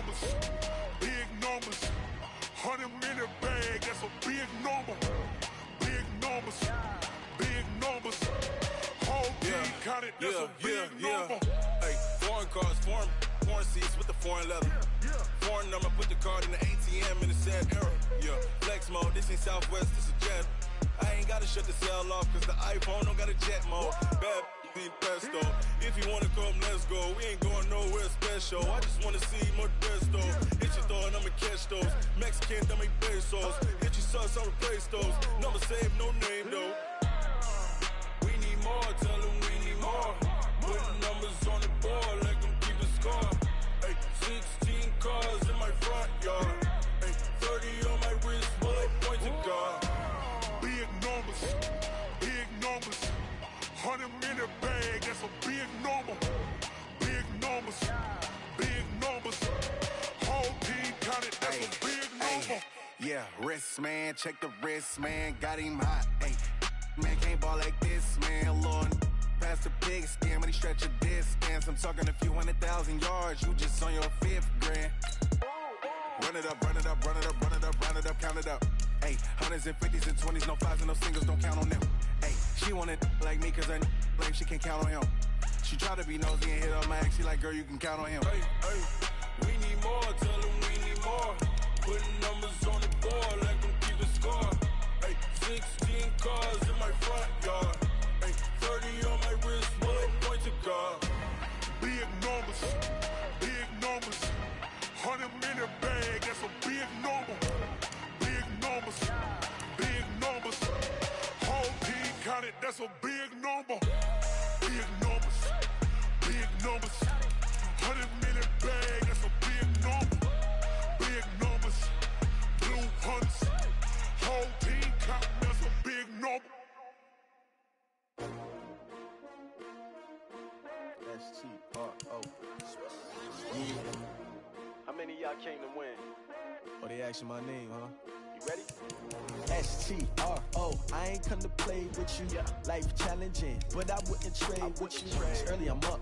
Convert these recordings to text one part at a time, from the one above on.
numbers, big numbers. 100 minute bag, that's a big number. Big numbers, big numbers. Whole team counted, that's a big number. Hey, foreign cars, foreign seats with the foreign leather. Foreign number, put the card in the ATM in the sad era. Yeah, flex mode, this ain't Southwest, this a jet. I ain't gotta shut the cell off, cause the iPhone don't got a jet mode. Bad ain't pesto. If you wanna come, let's go. We ain't going nowhere special. I just wanna see Modesto. Hit your thought, I'ma catch those. Mexican, dame pesos. Hit your sus, I'll replace those. Number saved, no name though. We need more, tell them we need more. Putting numbers on the board, like them keep the score. Hey, 16 cars in my front yard. Hey, 30 on my wrist, while I point to God. Big numbers, big numbers. 100 minute bag, that's a big number. Big numbers, big numbers. Whole team counted, that's a big number. Yeah, wrist man, check the wrist man, got him hot. Ay, man can't ball like this, man. Lord, past the pig skin, but he stretch a distance. I'm talking a few 100,000 yards, you just on your 5th grand. Run it up, run it up, run it up, run it up, run it up, count it up. Ay, hundreds and 50s and 20s, no 5s and no singles, don't count on them. Ay, she want it like me, cause her like she can't count on him. She try to be nosy and hit on my ex, she like, girl, you can count on him. Hey, hey, we need more, tell them we need more. Putting numbers on the board, like them keep the score. Hey, 16 cars in my front yard. Hey, 30 on my wrist, while I point to God. Big numbers, big numbers. 100 minute bag, that's a big number. Big numbers, big numbers. Whole team counted, that's a big number. Big numbers, big numbers. 100 minute bag, that's a big number. Big numbers, blue hunts. Whole team counting, that's a big number. That's T-R-O. How many of y'all came to win? Oh, they asking my name, huh? You ready? S-T-R-O. I ain't come to play with you. Life challenging, but I wouldn't trade with you. It's early, I'm up.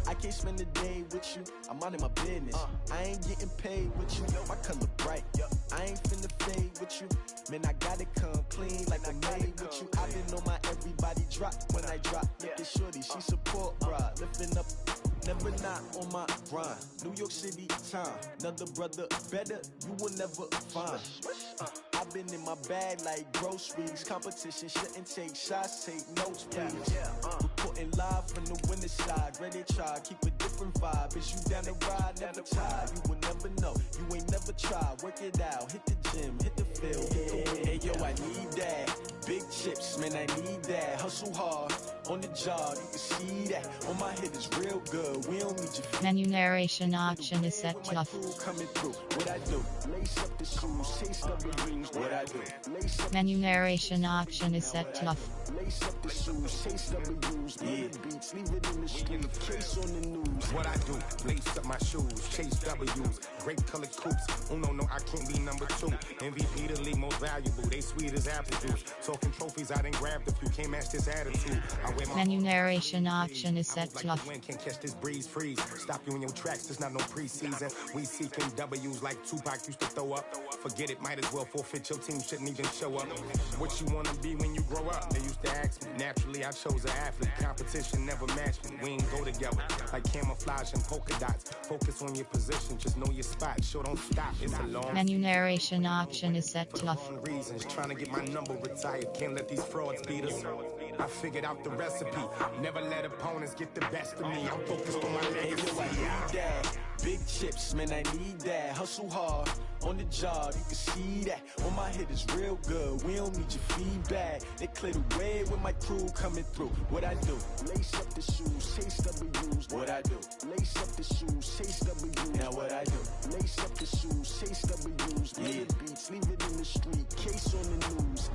I can't spend the day with you. I'm minding my business. I ain't getting paid with you. My color bright. I ain't finna fade with you. Man, I gotta come clean like I made with you. I been on my everybody drop when I drop. Look at shorty, she support, bruh. Lifting up. Never not on my grind. New York City time. Another brother better, you will never find. I've been in my bag like groceries. Competition shouldn't take shots, take notes, please. Reporting live from the winter side. Ready to try, keep a different vibe. Is you down the ride, never tired. You will never know, you ain't never tried. Work it out, hit the gym, hit the field, hit the wind. Hey yo, I need that. Big chips, man, I need that. Hustle hard, on the job, you can see that. On my head is real good, we don't need your Menu narration option is set to off. Coming through, what I do? Lace up the shoes, chase up the rings, what I do? Menu narration option is set to off. Lace up the shoes, chase up the U's, beats, leave it in the street, case on the news. What I do, lace up my shoes, chase W's, great colored coops. Oh no, I can't be number 2. MVP the league most valuable, they sweet as apple juice. Talking trophies, I done grabbed a few, can't match this attitude. I wear my Menu narration option is set to off. Can't catch this breeze, freeze. Stop you in your tracks, there's not no preseason. We seeking W's like Tupac used to throw up. Forget it, might as well forfeit, your team shouldn't even show up. What you wanna be when you grow up? They used to ask me. Naturally, I chose an athlete. Competition never matched me. We ain't go together. Like camouflage and polka dots. Focus on your position, just know your spot. Sure, don't stop, it's a long Menu narration option is set to off. reasons, trying to get my number retired. Can't let these frauds beat us. I figured out the recipe. Never let opponents get the best of me. I'm focused on my legacy. I need that. Big chips, man, I need that. Hustle hard, on the job, you can see that. On my head is real good, we don't need your feedback. They clear the way with my crew coming through. What I do? Lace up the shoes, chase W's. What I do? Lace up the shoes, chase W's. Now what I do? Lace up the shoes, chase W's. Beats, leave it in the street, case on the news.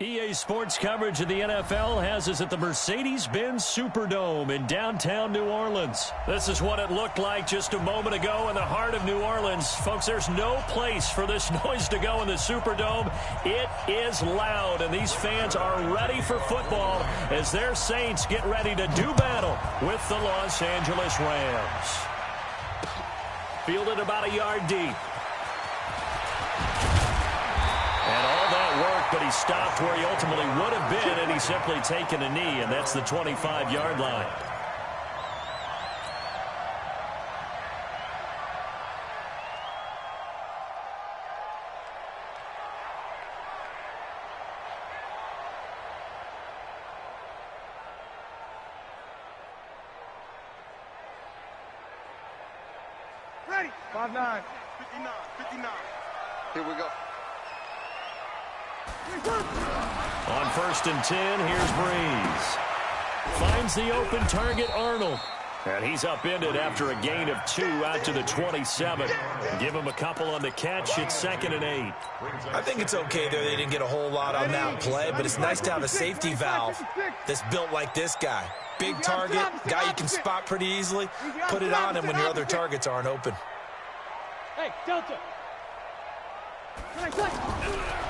EA Sports coverage of the NFL has us at the Mercedes-Benz Superdome in downtown New Orleans. This is what it looked like just a moment ago in the heart of New Orleans. Folks, there's no place for this noise to go in the Superdome. It is loud, and these fans are ready for football as their Saints get ready to do battle with the Los Angeles Rams. Fielded about a yard deep. And all that work, but he stopped where he ultimately would have been, and he's simply taken a knee, and that's the 25-yard line. Ready. 5-9. 59. Here we go. On 1st and 10, here's Breeze. Finds the open target, Arnold. And he's upended after a gain of 2 out to the 27. Give him a couple on the catch. It's 2nd and 8. I think it's okay there. They didn't get a whole lot on that play, but it's nice to have a safety valve that's built like this guy. Big target, guy you can spot pretty easily. Put it on him when your other targets aren't open. Hey, Delta.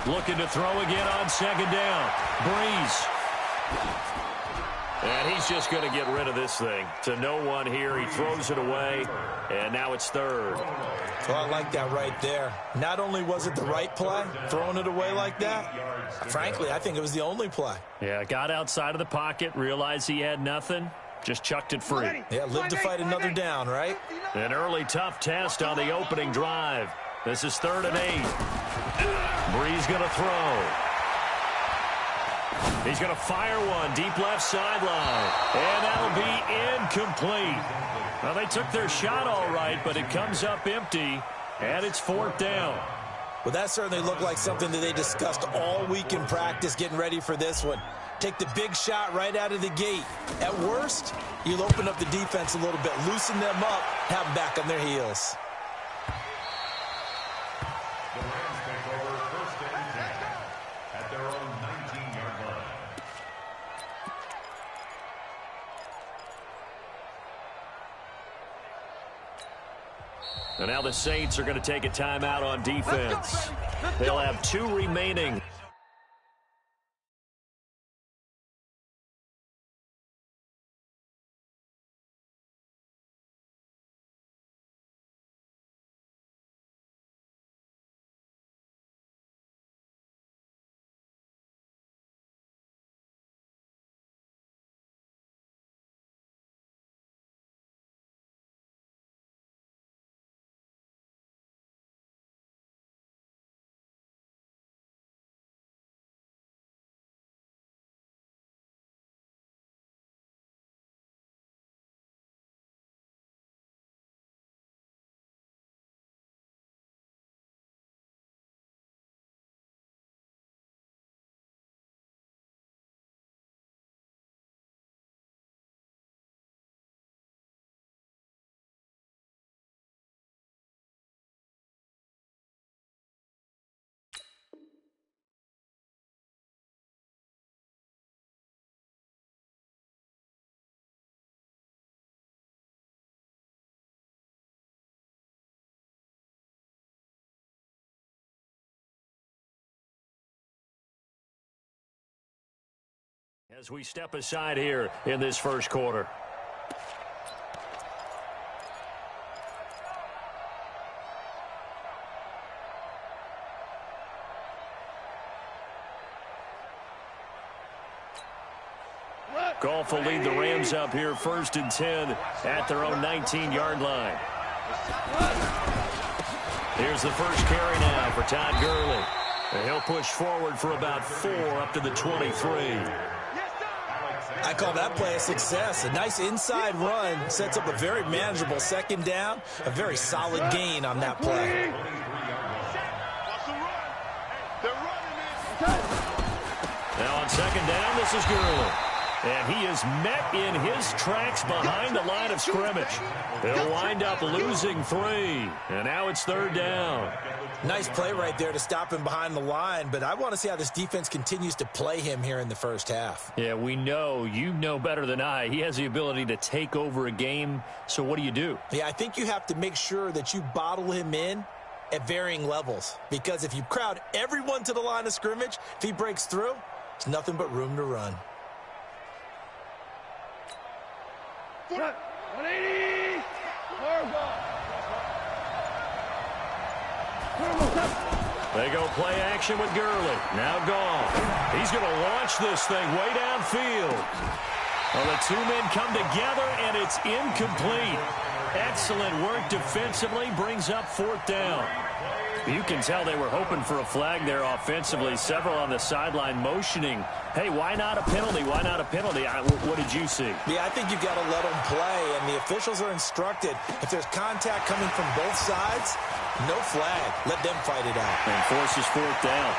Looking to throw again on 2nd down. Breeze. And he's just going to get rid of this thing. To no one here. He throws it away, and now it's 3rd. Well, I like that right there. Not only was it the right play, throwing it away like that, frankly, I think it was the only play. Yeah, got outside of the pocket, realized he had nothing, just chucked it free. Yeah, live to fight another down, right? An early tough test on the opening drive. This is 3rd and 8. Breeze going to throw. He's going to fire one deep left sideline. And that'll be incomplete. Well, they took their shot all right, but it comes up empty, and it's 4th down. Well, that certainly looked like something that they discussed all week in practice getting ready for this one. Take the big shot right out of the gate. At worst, you'll open up the defense a little bit, loosen them up, have them back on their heels. And now the Saints are going to take a timeout on defense. They'll have 2 remaining. As we step aside here in this first quarter. Goff will lead the Rams up here 1st and 10 at their own 19-yard line. Here's the first carry now for Todd Gurley. And he'll push forward for about 4 up to the 23. I call that play a success. A nice inside run sets up a very manageable 2nd down. A very solid gain on that play. Now on 2nd down, this is Gurley. And he is met in his tracks behind the line of scrimmage. They'll wind up losing 3. And now it's 3rd down. Nice play right there to stop him behind the line, but I want to see how this defense continues to play him here in the first half. Yeah, we know. You know better than I. He has the ability to take over a game, so what do? Yeah, I think you have to make sure that you bottle him in at varying levels, because if you crowd everyone to the line of scrimmage, if he breaks through, it's nothing but room to run. 180! They go play action with Gurley. Now gone. He's going to launch this thing way downfield. Well, the 2 men come together, and it's incomplete. Excellent work defensively. Brings up 4th down. You can tell they were hoping for a flag there offensively. Several on the sideline motioning. Hey, why not a penalty? Why not a penalty? What did you see? Yeah, I think you've got to let them play, and the officials are instructed. If there's contact coming from both sides, no flag. Let them fight it out. And forces 4th down.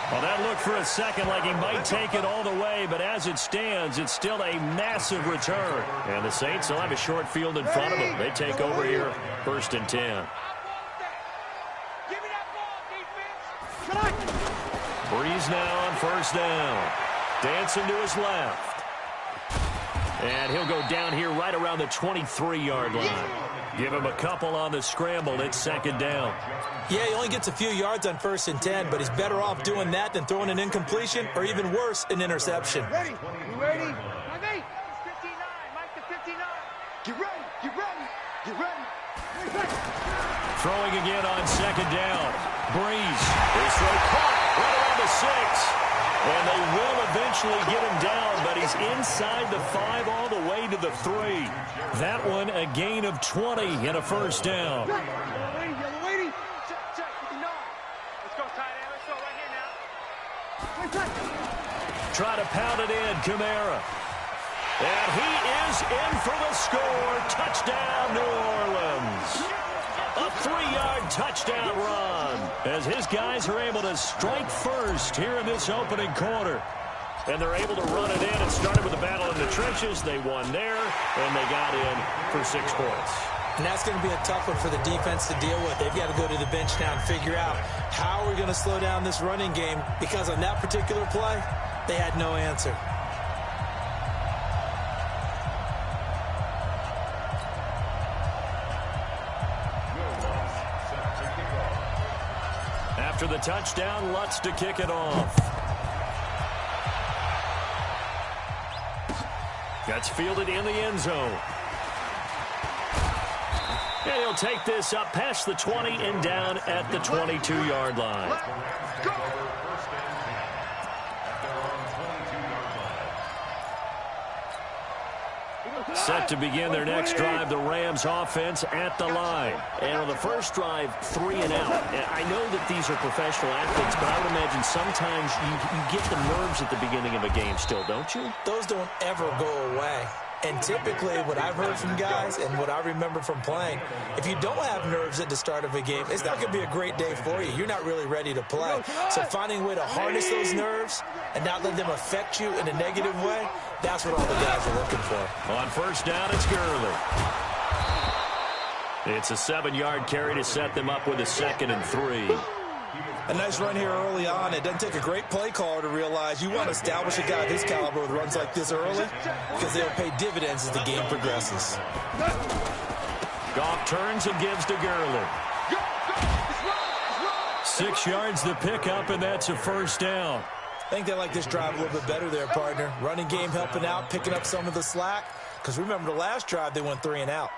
Well, that looked for a second like he might take it all the way, but as it stands, it's still a massive return. And the Saints will have a short field in front of them. They take over here, 1st and 10. Give me that ball, defense. Breeze now on 1st down. Dancing to his left. And he'll go down here right around the 23-yard line. Give him a couple on the scramble. It's 2nd down. Yeah, he only gets a few yards on 1st and 10, but he's better off doing that than throwing an incompletion or even worse, an interception. Ready? You ready? Mike 8. 59. Mike to 59. Get ready. Get ready. Get ready. Throwing again on 2nd down. Breeze. His throw caught right around the 6. And they will eventually get him down, but he's inside the 5 all the way to the 3. That one a gain of 20 and a 1st down. Yellow lady. Check. 59. Let's go, tight end. Let's go right here now. Try to pound it in, Kamara. And he is in for the score. Touchdown, New Orleans. A 3-yard touchdown run as his guys are able to strike first here in this opening quarter. And they're able to run it in. It started with a battle in the trenches. They won there, and they got in for 6 points. And that's going to be a tough one for the defense to deal with. They've got to go to the bench now and figure out how we're going to slow down this running game, because on that particular play, they had no answer. After the touchdown, Lutz to kick it off. That's fielded in the end zone. And he'll take this up past the 20 and down at the 22-yard line. Set to begin their next drive, the Rams offense at the line. And on the first drive, 3 and out. And I know that these are professional athletes, but I would imagine sometimes you get the nerves at the beginning of a game still, don't you? Those don't ever go away. And typically what I've heard from guys and what I remember from playing, if you don't have nerves at the start of a game, it's not going to be a great day for you. You're not really ready to play. So finding a way to harness those nerves and not let them affect you in a negative way, that's what all the guys are looking for. On first down, it's Gurley. It's a 7-yard carry to set them up with a 2nd and 3. A nice run here early on. It doesn't take a great play caller to realize you want to establish a guy of his caliber with runs like this early, because they'll pay dividends as the game progresses. Goff turns and gives to Gurley. 6 yards to pick up, and that's a first down. I think they like this drive a little bit better there, partner. Running game helping out, picking up some of the slack. Because remember, the last drive, they went 3 and out.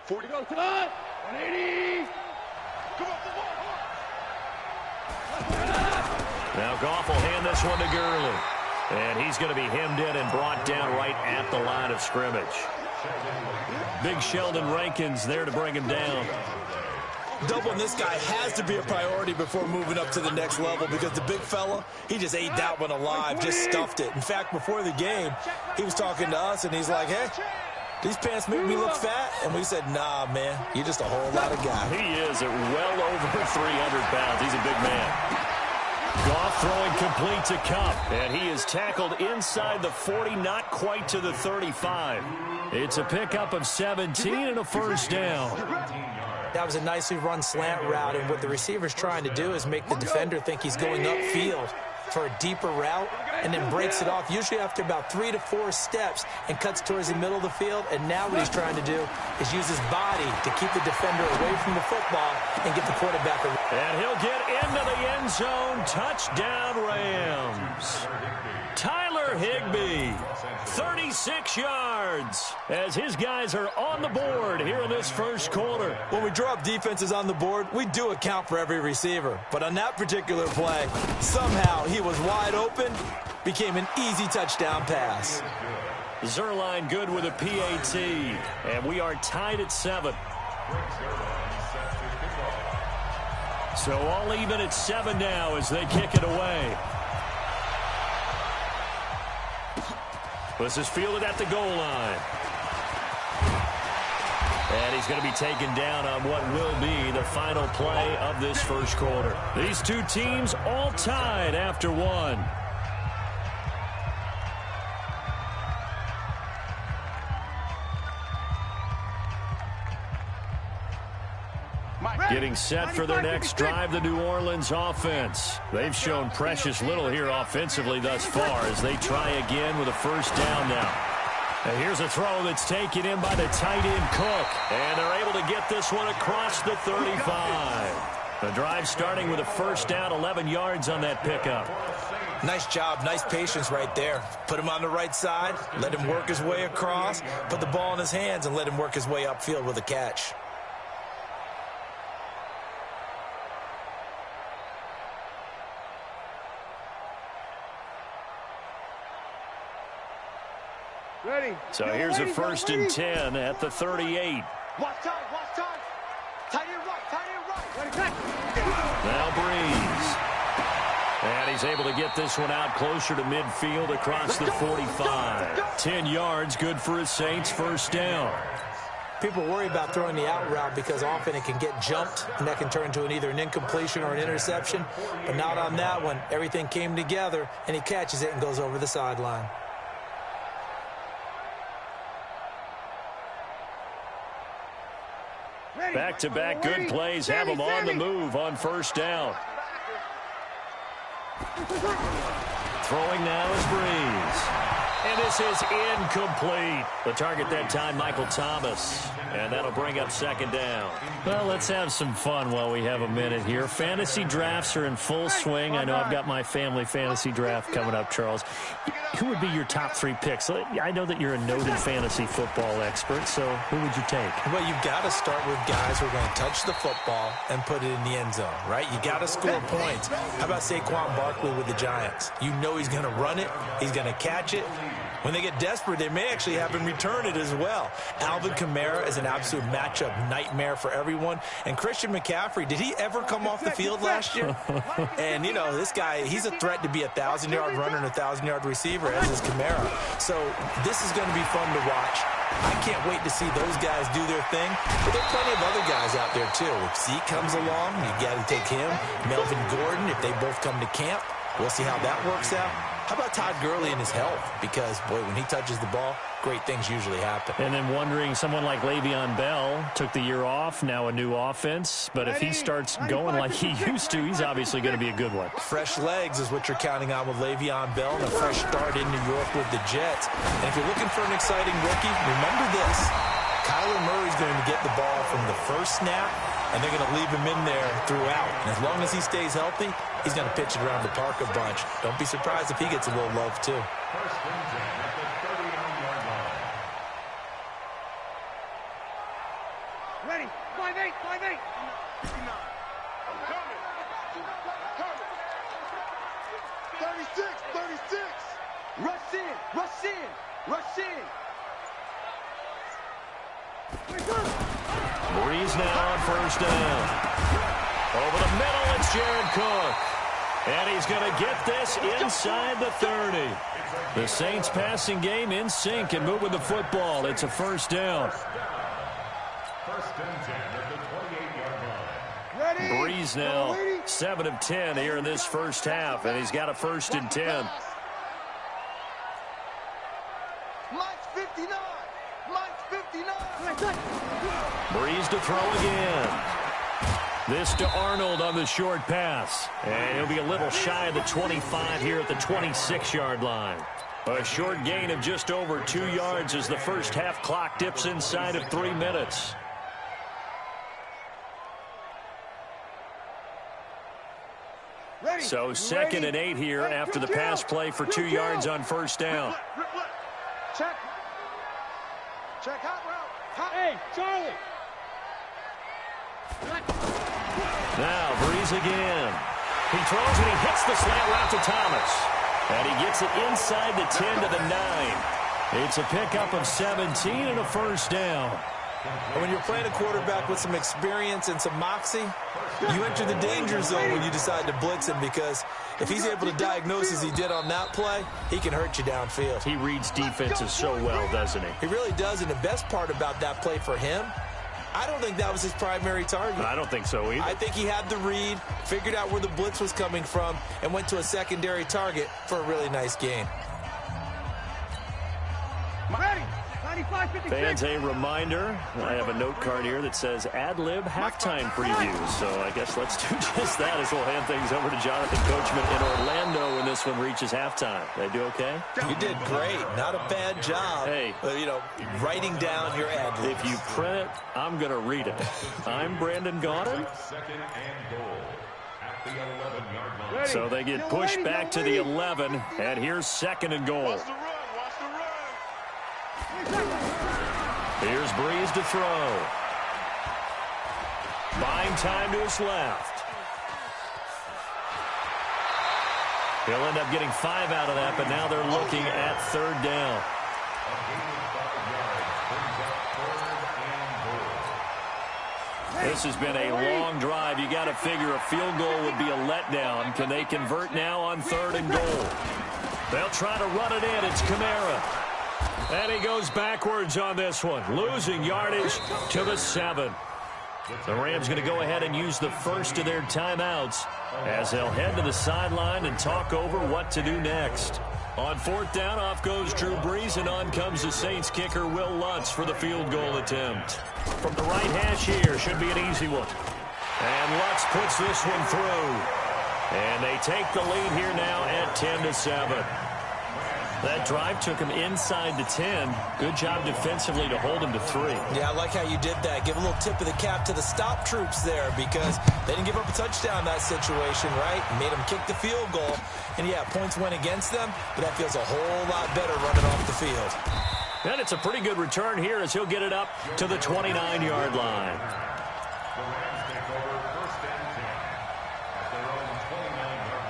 Go, come on! 180! Come on, come on! Now Goff will hand this one to Gurley. And he's going to be hemmed in and brought down right at the line of scrimmage. Big Sheldon Rankins there to bring him down. Doubling this guy has to be a priority before moving up to the next level, because the big fella, he just ate that one alive, just stuffed it. In fact, before the game, he was talking to us, and he's like, hey, These pants make me look fat. And we said, nah, man, you're just a whole lot of guy. He is at well over 300 pounds. He's a big man. Goff throwing complete to Kupp. And he is tackled inside the 40, not quite to the 35. It's a pickup of 17 and a first down. That was a nicely run slant route, and what the receiver's trying to do is make the defender think he's going upfield for a deeper route, and then breaks it off, usually after about 3 to 4 steps, and cuts towards the middle of the field. And now what he's trying to do is use his body to keep the defender away from the football and get the quarterback. And he'll get into the end zone. Touchdown, Rams. Tyler Higbee, 36 yards, as his guys are on the board here in this first quarter. When we draw up defenses on the board, we do account for every receiver. But on that particular play, somehow he was wide open, became an easy touchdown pass. Zerline good with a PAT, and we are tied at 7. So all even at 7 now as they kick it away. This is fielded at the goal line. And he's going to be taken down on what will be the final play of this first quarter. These two teams all tied after 1. Getting set for their next drive, the New Orleans offense. They've shown precious little here offensively thus far as they try again with a first down now. And here's a throw that's taken in by the tight end Cook. And they're able to get this one across the 35. The drive starting with a first down, 11 yards on that pickup. Nice job, nice patience right there. Put him on the right side, let him work his way across, put the ball in his hands, and let him work his way upfield with a catch. Ready. So here's a first and 10 at the 38. Watch time, watch time. Tight end right. Ready, back. Now Breeze. And he's able to get this one out closer to midfield across the 45. 10 yards, good for his Saints, first down. People worry about throwing the out route because often it can get jumped, and that can turn into either an incompletion or an interception. But not on that one. Everything came together, and he catches it and goes over the sideline. Back-to-back good plays have him on the move on first down. Throwing now is Breeze. And this is incomplete. The target that time, Michael Thomas. And that'll bring up second down. Well, let's have some fun while we have a minute here. Fantasy drafts are in full swing. I know I've got my family fantasy draft coming up, Charles. Who would be your top 3 picks? I know that you're a noted fantasy football expert, so who would you take? Well, you've got to start with guys who are going to touch the football and put it in the end zone, right? You got to score points. How about Saquon Barkley with the Giants? You know he's going to run it. He's going to catch it. When they get desperate, they may actually have him return it as well. Alvin Kamara is an absolute matchup nightmare for everyone. And Christian McCaffrey, did he ever come off the field last year? And, you know, this guy, he's a threat to be a 1,000-yard runner and a 1,000-yard receiver, as is Kamara. So this is going to be fun to watch. I can't wait to see those guys do their thing. But there are plenty of other guys out there, too. If Zeke comes along, you got to take him. Melvin Gordon, if they both come to camp, we'll see how that works out. How about Todd Gurley and his health? Because, boy, when he touches the ball, great things usually happen. And then wondering, someone like Le'Veon Bell took the year off, now a new offense. But if he starts going like he used to, he's obviously going to be a good one. Fresh legs is what you're counting on with Le'Veon Bell and a fresh start in New York with the Jets. And if you're looking for an exciting rookie, remember this. Kyler Murray's going to get the ball from the first snap, and they're going to leave him in there throughout. And as long as he stays healthy, he's going to pitch it around the park a bunch. Don't be surprised if he gets a little love, too. Ready. 5-8. I'm coming. 36. Rush in. Breeze now on first down. Over the middle, it's Jared Cook. And he's going to get this inside the 30. The Saints passing game in sync and moving the football. It's a first down. First and 10 at the 28-yard line. Breeze now 7 of 10 here in this first half, and he's got a first and 10. Mike's 59. Mike's 59. Breeze to throw again. This to Arnold on the short pass. And he'll be a little shy of the 25 here at the 26-yard line. A short gain of just over 2 yards as the first half clock dips inside of 3 minutes. So 2nd and 8 here after the pass play for 2 yards on first down. Check. Check hot route. Hey, Charlie. Now Breeze again. He throws and he hits the slant route to Thomas. And he gets it inside the 10 to the 9. It's a pickup of 17 and a first down. And when you're playing a quarterback with some experience and some moxie, you enter the danger zone when you decide to blitz him, because if he's able to diagnose as he did on that play, he can hurt you downfield. He reads defenses so well, doesn't he? He really does, and the best part about that play for him, I don't think that was his primary target. I don't think so either. I think he had the read, figured out where the blitz was coming from, and went to a secondary target for a really nice gain. Ready. 95, 56. Fans, a reminder, I have a note card here that says ad-lib halftime previews. So I guess let's do just that as we'll hand things over to Jonathan Coachman in Orlando when this one reaches halftime. Did I do okay? You did great. Not a bad job. Hey. Writing down your ad-libs. If you print it, I'm going to read it. I'm Brandon Gaudin. Second and goal at the 11-yard line. So they get pushed back to the 11, and here's 2nd and goal. Watch the run. Watch the run. Here's Breeze to throw. Buying time to his left. He'll end up getting 5 out of that, but now they're looking at 3rd down. This has been a long drive. You got to figure a field goal would be a letdown. Can they convert now on 3rd and goal? They'll try to run it in. It's Kamara. And he goes backwards on this one, losing yardage to the 7. The Rams going to go ahead and use the first of their timeouts as they'll head to the sideline and talk over what to do next. On 4th down, off goes Drew Brees, and on comes the Saints kicker Will Lutz for the field goal attempt. From the right hash here, should be an easy one. And Lutz puts this one through. And they take the lead here now at 10-7. That drive took him inside the 10. Good job defensively to hold him to 3. Yeah, I like how you did that. Give a little tip of the cap to the stop troops there, because they didn't give up a touchdown in that situation, right? Made them kick the field goal. And, yeah, points went against them, but that feels a whole lot better running off the field. And it's a pretty good return here as he'll get it up to the 29-yard line. The Rams take over 1st and 10 at their own 29-yard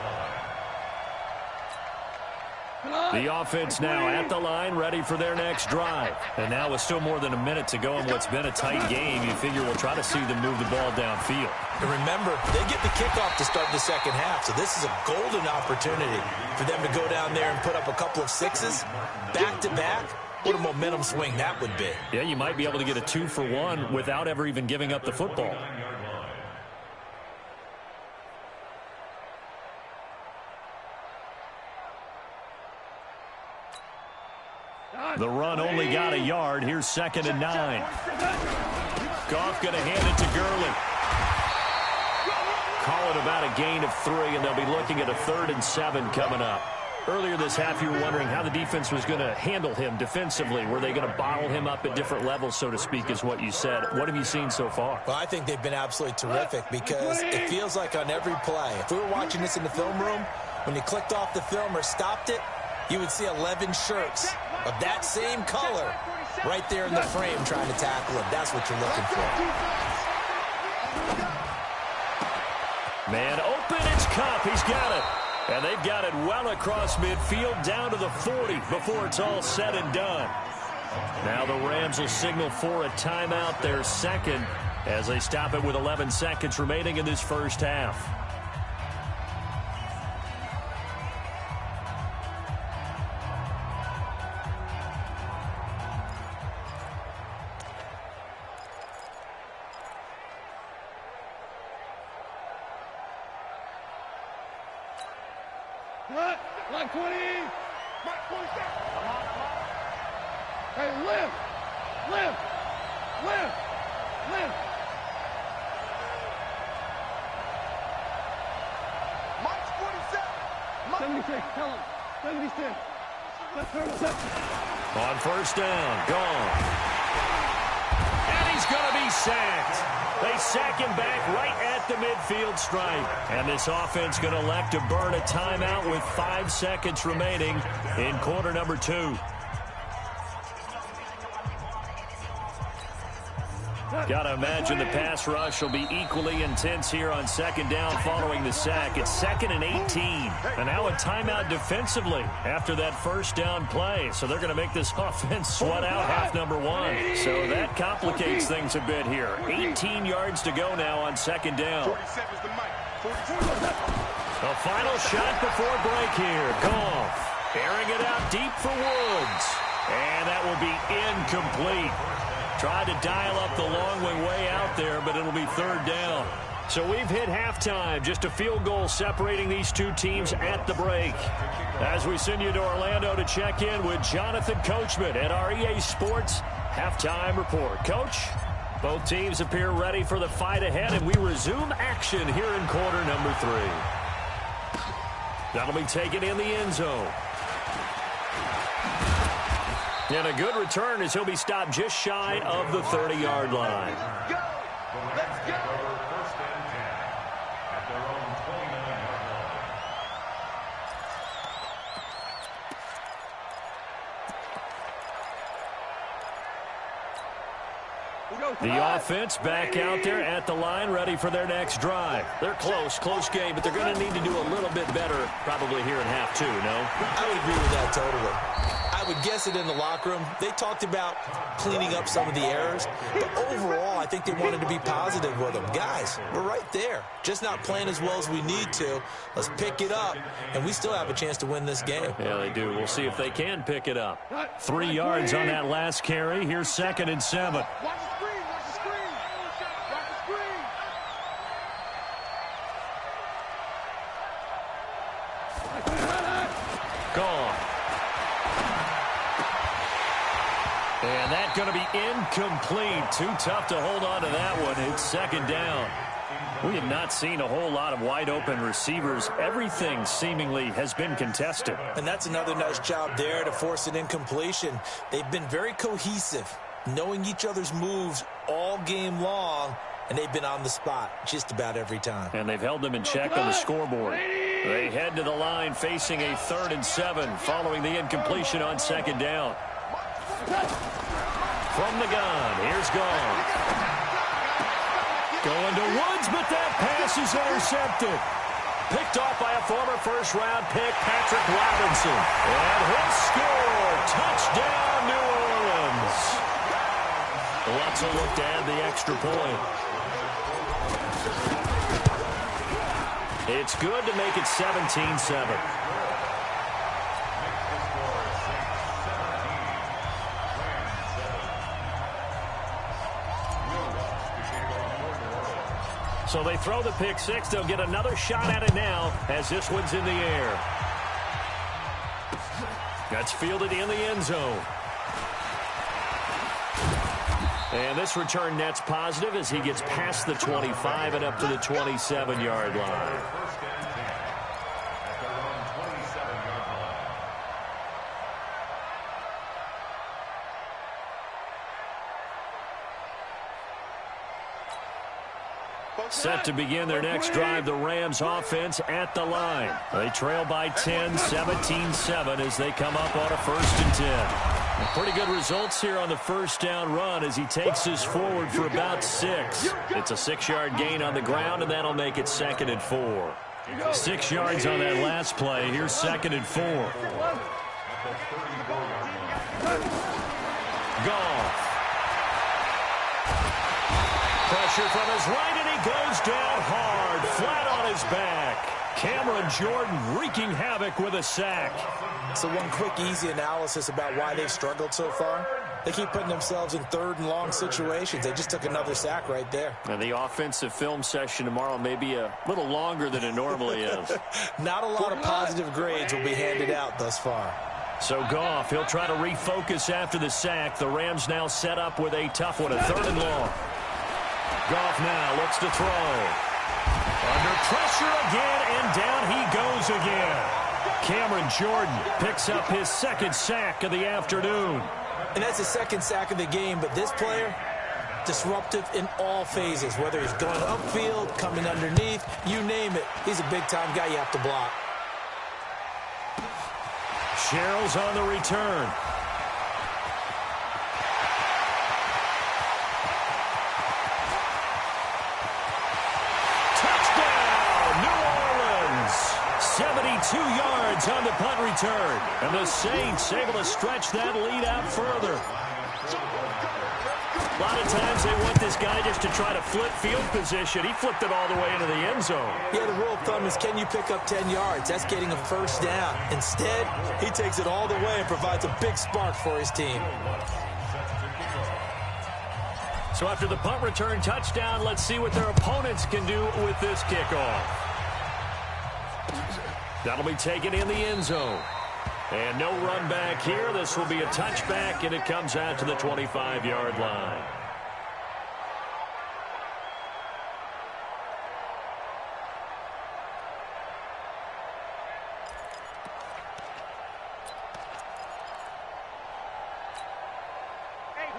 line. The offense now at the line, ready for their next drive. And now with still more than a minute to go in what's been a tight game, you figure we'll try to see them move the ball downfield. And remember, they get the kickoff to start the second half, so this is a golden opportunity for them to go down there and put up a couple of 6s back-to-back. What a momentum swing that would be. Yeah, you might be able to get a 2-for-1 without ever even giving up the football. The run only got a yard. Here's 2nd and 9. Goff going to hand it to Gurley. Call it about a gain of 3, and they'll be looking at a 3rd and 7 coming up. Earlier this half, you were wondering how the defense was going to handle him defensively. Were they going to bottle him up at different levels, so to speak, is what you said. What have you seen so far? Well, I think they've been absolutely terrific, because it feels like on every play, if we were watching this in the film room, when you clicked off the film or stopped it, you would see 11 shirts of that same color right there in the frame trying to tackle him. That's what you're looking for. Man open, it's Kupp. He's got it. And they've got it well across midfield down to the 40 before it's all said and done. Now the Rams will signal for a timeout, their 2nd, as they stop it with 11 seconds remaining in this first half. Cut. Like 20. Mark 27. I'm on. Hey, lift. Mark 47. 76. Tell him. 76. Let's turn us up. On first down, gone. And he's going to be sacked. They sack him back right at the midfield stripe. And this offense going to elect to burn a timeout with 5 seconds remaining in quarter number 2. Got to imagine the pass rush will be equally intense here on second down following the sack. It's 2nd and 18. And now a timeout defensively after that first down play. So they're going to make this offense sweat out half number 1. So that complicates things a bit here. 18 yards to go now on second down. A final shot before break here. Goff airing it out deep for Woods. And that will be incomplete. Tried to dial up the long way out there, but it'll be third down. So we've hit halftime. Just a field goal separating these two teams at the break. As we send you to Orlando to check in with Jonathan Coachman at our EA Sports Halftime Report. Coach, both teams appear ready for the fight ahead, and we resume action here in quarter number 3. That'll be taken in the end zone. And a good return as he'll be stopped just shy of the 30-yard line. Go! Let's go! First and 10 at their own 29-yard line. The offense back out there at the line, ready for their next drive. They're close game, but they're going to need to do a little bit better probably here in half 2, no? I would agree with that totally. I would guess it in the locker room. They talked about cleaning up some of the errors, but overall, I think they wanted to be positive with them. Guys, we're right there. Just not playing as well as we need to. Let's pick it up, and we still have a chance to win this game. Yeah, they do. We'll see if they can pick it up. 3 yards on that last carry. Here's 2nd and 7. Watch the screen! Watch the screen! Watch the screen! Gone. And that's going to be incomplete. Too tough to hold on to that one. It's 2nd down. We have not seen a whole lot of wide-open receivers. Everything seemingly has been contested. And that's another nice job there to force an incompletion. They've been very cohesive, knowing each other's moves all game long, and they've been on the spot just about every time. And they've held them in check on the scoreboard. They head to the line facing a 3rd and 7 following the incompletion on 2nd down. From the gun, here's Goff. Going to Woods, but that pass is intercepted. Picked off by a former first-round pick, Patrick Robinson. And he'll score. Touchdown, New Orleans. Lots of look to add the extra point. It's good to make it 17-7. So they throw the pick 6. They'll get another shot at it now as this one's in the air. That's fielded in the end zone. And this return net's positive as he gets past the 25 and up to the 27-yard line. Set to begin their next drive, the Rams offense at the line. They trail by 10, 17-7 as they come up on a 1st and 10. Pretty good results here on the first down run as he takes this forward for about 6. It's a 6-yard gain on the ground, and that'll make it 2nd and 4. 6 yards on that last play. Here's 2nd and 4. Goff. Pressure from his right, and he goes down hard, flat on his back. Cameron Jordan wreaking havoc with a sack. So one quick, easy analysis about why they've struggled so far. They keep putting themselves in third and long situations. They just took another sack right there. And the offensive film session tomorrow may be a little longer than it normally is. Not a lot of positive grades will be handed out thus far. So Goff, he'll try to refocus after the sack. The Rams now set up with a tough one, a third and long. Goff now looks to throw. Under pressure again, and down he goes again. Cameron Jordan picks up his second sack of the afternoon. And that's the second sack of the game, but this player, disruptive in all phases, whether he's going upfield, coming underneath, you name it. He's a big-time guy you have to block. Sherrill's on the return. Touchdown, New Orleans. 72 yards on the punt return. And the Saints able to stretch that lead out further. A lot of times they want this guy just to try to flip field position. He flipped it all the way into the end zone. Yeah, the rule of thumb is, can you pick up 10 yards? That's getting a first down. Instead, he takes it all the way and provides a big spark for his team. So after the punt return touchdown, let's see what their opponents can do with this kickoff. That'll be taken in the end zone. And no run back here. This will be a touchback, and it comes out to the 25-yard line.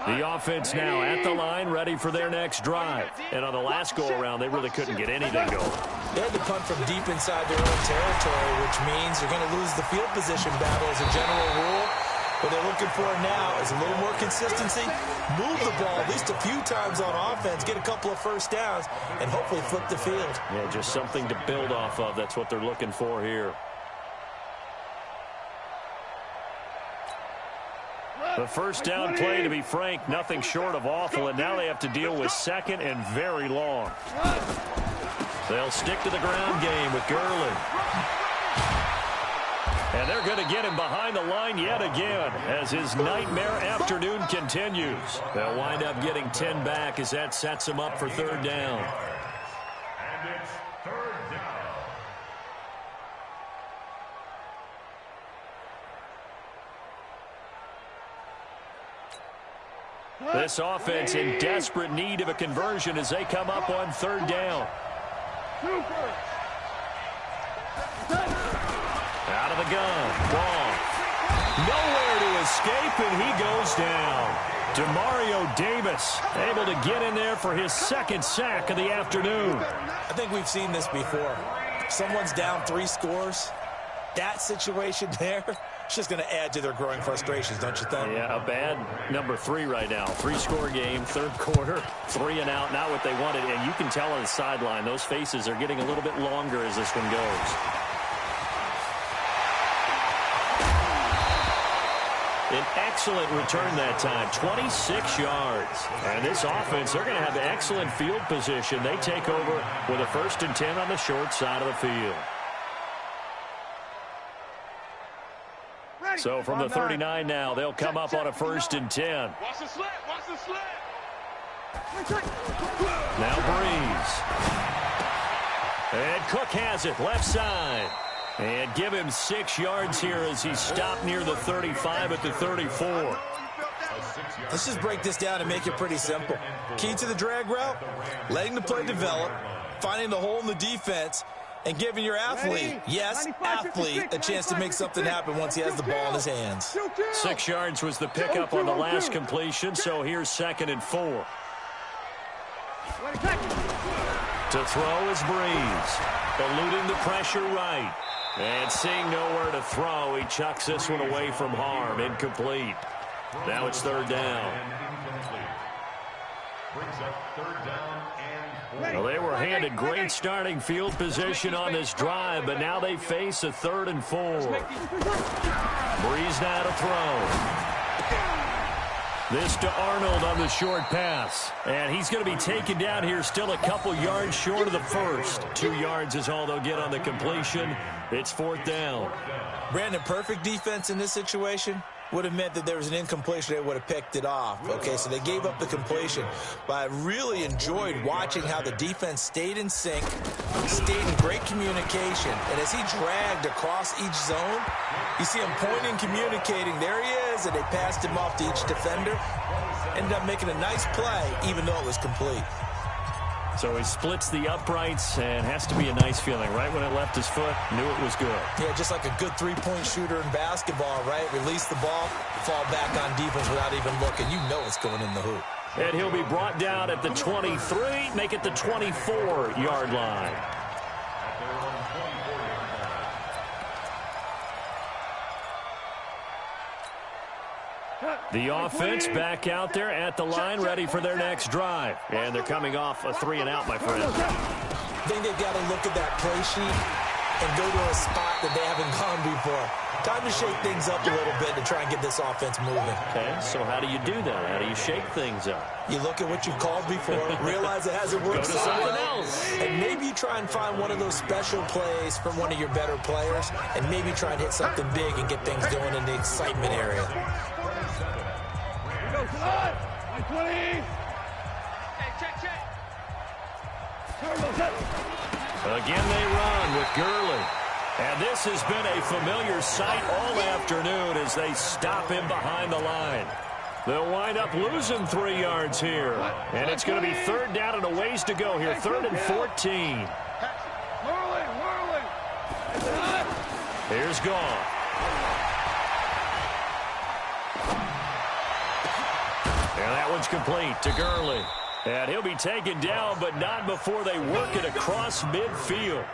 The offense now at the line, ready for their next drive. And on the last go-around, they really couldn't get anything going. They had to punt from deep inside their own territory, which means you're going to lose the field position battle as a general rule. What they're looking for now is a little more consistency, move the ball at least a few times on offense, get a couple of first downs, and hopefully flip the field. Yeah, just something to build off of. That's what they're looking for here. The first down play, to be frank, nothing short of awful, and now they have to deal with second and very long. They'll stick to the ground game with Gurley. And they're going to get him behind the line yet again as his nightmare afternoon continues. They'll wind up getting 10 back as that sets them up for third down. And it's third down. This offense in desperate need of a conversion as they come up on third down. Out of the gun. Wrong. Nowhere to escape, and he goes down. Demario Davis able to get in there for his second sack of the afternoon. I think we've seen this before. Someone's down 3 scores. That situation there, it's just going to add to their growing frustrations, don't you think? Yeah, a bad number 3 right now. 3-score game, third quarter, 3 and out, not what they wanted. And you can tell on the sideline, those faces are getting a little bit longer as this one goes. An excellent return that time, 26 yards. And this offense, they're going to have excellent field position. They take over with a 1st and 10 on the short side of the field. So from the 39 now, they'll come up on a 1st and 10. Watch the slip, watch the slip. Now Breeze. And Cook has it, left side. And give him 6 yards here as he's stopped near the 35 at the 34. Let's just break this down and make it pretty simple. Key to the drag route, letting the play develop, finding the hole in the defense, and giving your athlete, yes, athlete, a chance to make something happen once he has the ball in his hands. 6 yards was the pickup on the last completion, so here's 2nd and 4. To throw is Breeze. Eluding the pressure right. And seeing nowhere to throw, he chucks this one away from harm. Incomplete. Now it's third down. Brings up third down and 4. Well, they were handed great starting field position on this drive, but now they face a 3rd and 4. Breeze now to throw. This to Arnold on the short pass. And he's going to be taken down here still a couple yards short of the first. 2 yards is all they'll get on the completion. It's 4th down. Brandon, perfect defense in this situation. would have meant that there was an incompletion. They would have picked it off. Okay, so they gave up the completion. But I really enjoyed watching how the defense stayed in sync, stayed in great communication. And as he dragged across each zone, you see him pointing, communicating. There he is, and they passed him off to each defender. Ended up making a nice play, even though it was complete. So he splits the uprights, and has to be a nice feeling. Right when it left his foot, knew it was good. Yeah, just like a good three-point shooter in basketball, right? Release the ball, fall back on defense without even looking. You know it's going in the hoop. And he'll be brought down at the 23, make it the 24-yard line. The offense back out there at the line, ready for their next drive. And they're coming off a 3-and-out, my friend. I think they've got to look at that play sheet and go to a spot that they haven't gone before. Time to shake things up a little bit to try and get this offense moving. Okay, so how do you do that? How do you shake things up? You look at what you've called before, realize it hasn't worked so something well, else. And maybe you try and find one of those special plays from one of your better players, and maybe try and hit something big and get things going in the excitement area. Go, come on! 20! Hey, check. Again they run with Gurley. And this has been a familiar sight all afternoon as they stop him behind the line. They'll wind up losing 3 yards here. And it's going to be 3rd down and a ways to go here. 3rd and 14. Whirling. Here's Goff. And that one's complete to Gurley. And he'll be taken down, but not before they work it across midfield.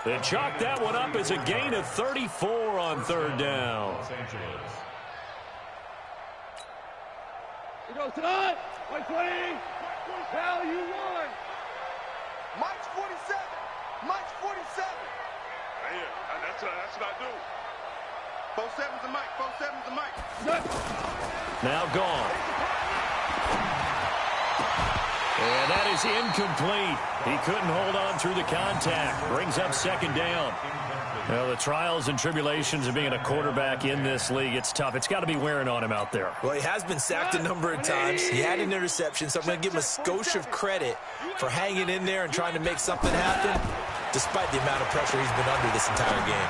They chalk that one up as a gain of 34 on 3rd down. He goes tonight. 120. Cal, you won. Mike's 47. Mike's 47. Yeah, that's what I do. 47's a Mike. 47's a Mike. Now gone. And that is incomplete. He couldn't hold on through the contact. Brings up 2nd down. Well, the trials and tribulations of being a quarterback in this league, it's tough. It's got to be wearing on him out there. Well, he has been sacked a number of times. He had an interception, so I'm going to give him a skosh of credit for hanging in there and trying to make something happen, despite the amount of pressure he's been under this entire game.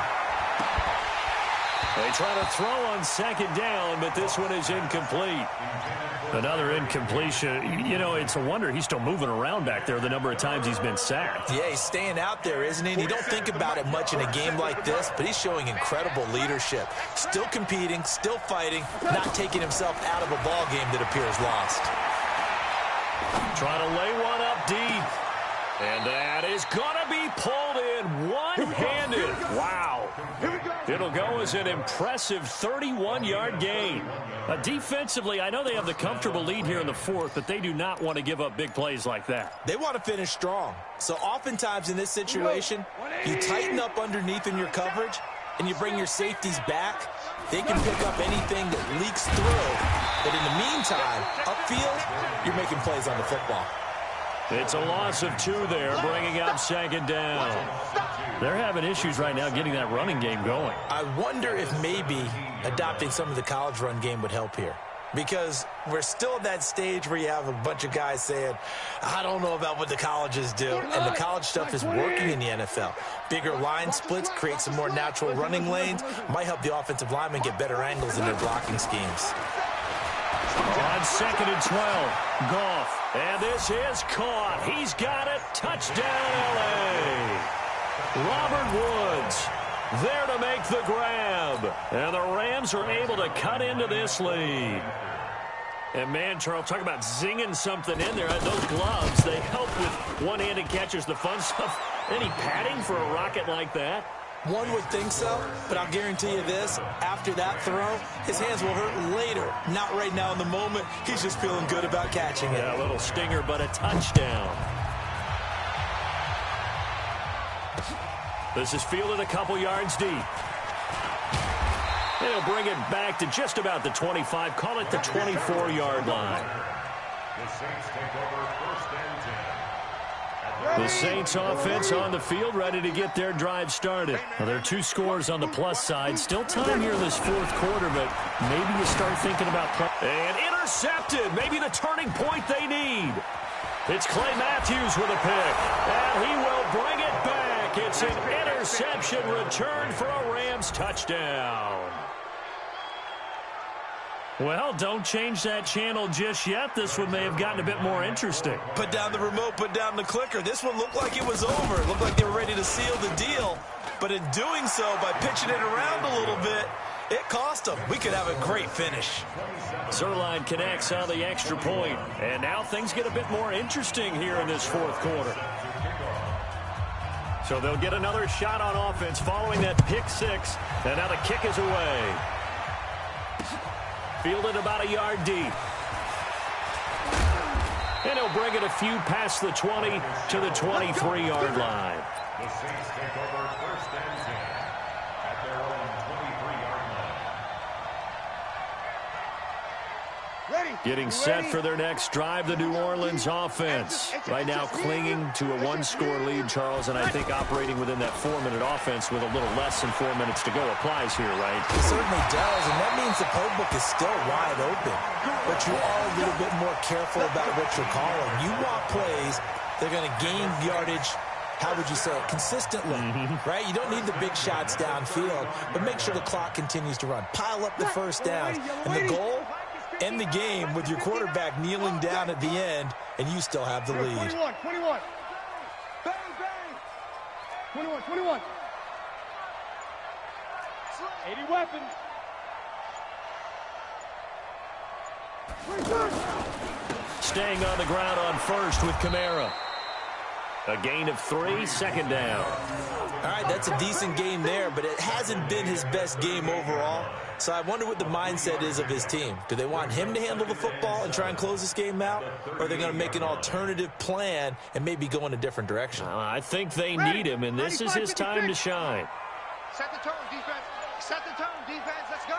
They try to throw on 2nd down, but this one is incomplete. Another incompletion. You know, it's a wonder he's still moving around back there the number of times he's been sacked. Yeah, he's staying out there, isn't he? And you don't think about it much in a game like this, but he's showing incredible leadership. Still competing, still fighting, not taking himself out of a ball game that appears lost. Trying to lay one up deep. And that is going to be pulled in one-handed. Wow. It'll go as an impressive 31-yard gain. Defensively, I know they have the comfortable lead here in the 4th, but they do not want to give up big plays like that. They want to finish strong. So oftentimes in this situation, you tighten up underneath in your coverage, and you bring your safeties back. They can pick up anything that leaks through. But in the meantime, upfield, you're making plays on the football. It's a loss of 2 there, bringing up 2nd down. They're having issues right now getting that running game going. I wonder if maybe adopting some of the college run game would help here. Because we're still at that stage where you have a bunch of guys saying, I don't know about what the colleges do. And the college stuff is working in the NFL. Bigger line splits, create some more natural running lanes, might help the offensive linemen get better angles in their blocking schemes. On 2nd and 12, Goff. And this is caught. He's got it. Touchdown, L.A. Robert Woods there to make the grab. And the Rams are able to cut into this lead. And, man, Charles, talk about zinging something in there. Those gloves, they help with one-handed catches, the fun stuff. Any padding for a rocket like that? One would think so, but I'll guarantee you this. After that throw, his hands will hurt later. Not right now in the moment. He's just feeling good about catching it. Yeah, a little stinger, but a touchdown. This is fielded a couple yards deep. They'll bring it back to just about the 25. Call it the 24-yard line. The Saints take over 1st and 10. The Saints offense on the field, ready to get their drive started. Well, there are 2 scores on the plus side. Still time here in this fourth quarter, but maybe you start thinking about play. And intercepted. Maybe the turning point they need. It's Clay Matthews with a pick. And he will bring it back. It's an interception return for a Rams touchdown. Well, don't change that channel just yet. This one may have gotten a bit more interesting. Put down the remote, put down the clicker. This one looked like it was over. It looked like they were ready to seal the deal. But in doing so, by pitching it around a little bit, it cost them. We could have a great finish. Zerline connects on the extra point. And now things get a bit more interesting here in this fourth quarter. So they'll get another shot on offense following that pick 6. And now the kick is away. Fielded about a yard deep. And he'll bring it a few past the 20 to the 23-yard line. The Saints take over 1st and 10 at their own 23-yard line. Getting set for their next drive, the New Orleans offense. Right now clinging to a 1-score lead, Charles, and I think operating within that 4-minute offense with a little less than 4 minutes to go applies here, right? It certainly does, and that means the playbook is still wide open. But you are a little bit more careful about what you're calling. You want plays, they're going to gain yardage, how would you say it, consistently, right? You don't need the big shots downfield, but make sure the clock continues to run. Pile up the first downs, and the goal, end the game with your quarterback kneeling down at the end, and you still have the lead. 21. Bang, bang. 21. 80 weapons. Staying on the ground on first with Kamara. A gain of 3, 2nd down. All right, that's a decent game there, but it hasn't been his best game overall. So I wonder what the mindset is of his team. Do they want him to handle the football and try and close this game out? Or are they going to make an alternative plan and maybe go in a different direction? I think they need him, and this is his time to shine. Set the tone, defense. Set the tone, defense. Let's go.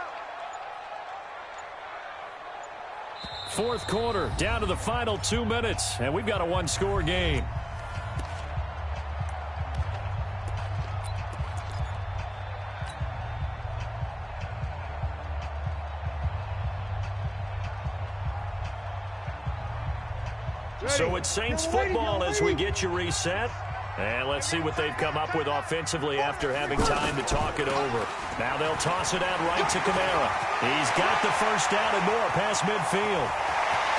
Fourth quarter, down to the final 2 minutes, and we've got a 1-score game. So it's Saints football as we get you reset. And let's see what they've come up with offensively after having time to talk it over. Now they'll toss it out right to Kamara. He's got the first down and more past midfield.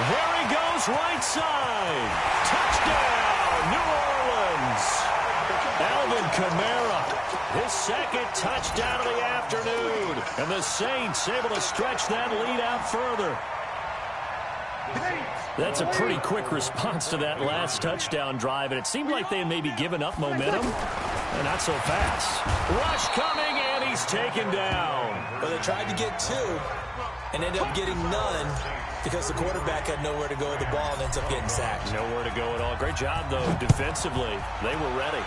There he goes, right side. Touchdown, New Orleans. Alvin Kamara, his 2nd touchdown of the afternoon. And the Saints able to stretch that lead out further. That's a pretty quick response to that last touchdown drive, and it seemed like they had maybe given up momentum. Not so fast. Rush coming, and he's taken down. Well, they tried to get 2 and ended up getting none because the quarterback had nowhere to go with the ball and ends up getting sacked. Nowhere to go at all. Great job, though, defensively. They were ready.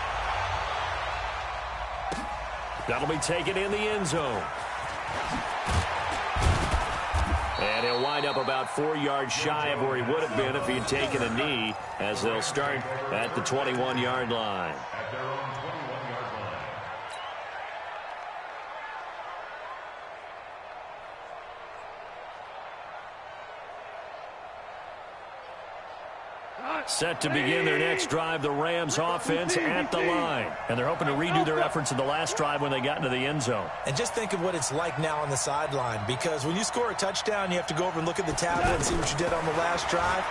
That'll be taken in the end zone. And he'll wind up about 4 yards shy of where he would have been if he had taken a knee, as they'll start at the 21-yard line. At their own 21-yard line. Set to begin their next drive, the Rams offense at the line. And they're hoping to redo their efforts in the last drive when they got into the end zone. And just think of what it's like now on the sideline, because when you score a touchdown, you have to go over and look at the tablet and see what you did on the last drive.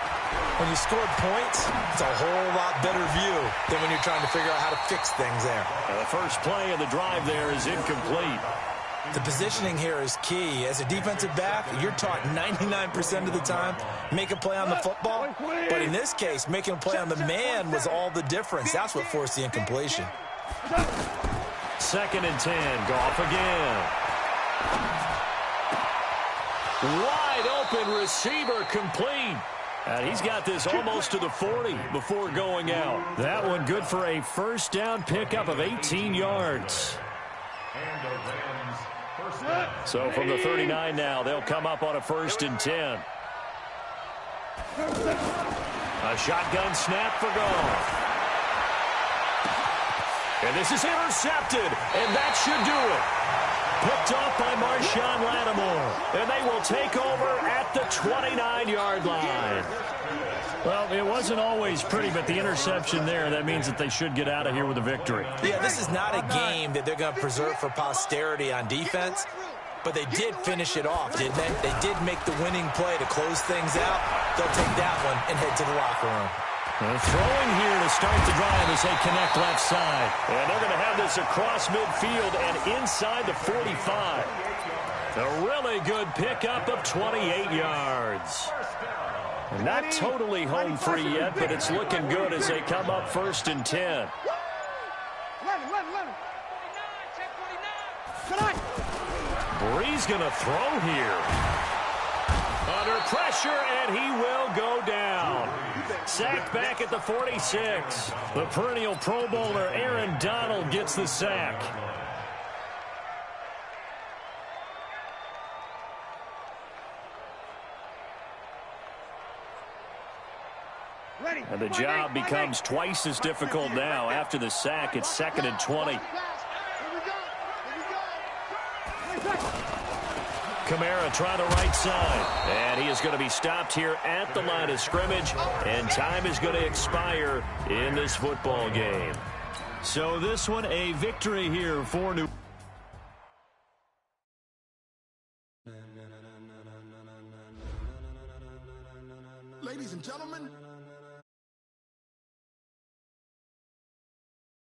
When you scored points, it's a whole lot better view than when you're trying to figure out how to fix things there. The first play of the drive there is incomplete. The positioning here is key. As a defensive back, you're taught 99% of the time, make a play on the football. But in this case, making a play on the man was all the difference. That's what forced the incompletion. 2nd and 10. Goff again. Wide open receiver complete. And he's got this almost to the 40 before going out. That one good for a first down pickup of 18 yards. And the Rams first down. So from the 39 now, they'll come up on a 1st and 10. A shotgun snap for Goff. And this is intercepted, and that should do it. Picked off by Marshawn Lattimore, and they will take over at the 29-yard line. Well, it wasn't always pretty, but the interception there, that means that they should get out of here with a victory. Yeah, this is not a game that they're going to preserve for posterity on defense, but they did finish it off, didn't they? They did make the winning play to close things out. They'll take that one and head to the locker room. Throwing here to start the drive as they connect left side. And they're going to have this across midfield and inside the 45. A really good pickup of 28 yards. Not totally home free yet, but it's looking good as they come up 1st and 10. Bree's going to throw here. Under pressure, and he will go down. Sacked back at the 46. The perennial Pro Bowler Aaron Donald gets the sack. And the job becomes twice as difficult now. After the sack, it's 2nd and 20. Kamara trying the right side. And he is going to be stopped here at the line of scrimmage. And time is going to expire in this football game. So this one, a victory here for New Orleans.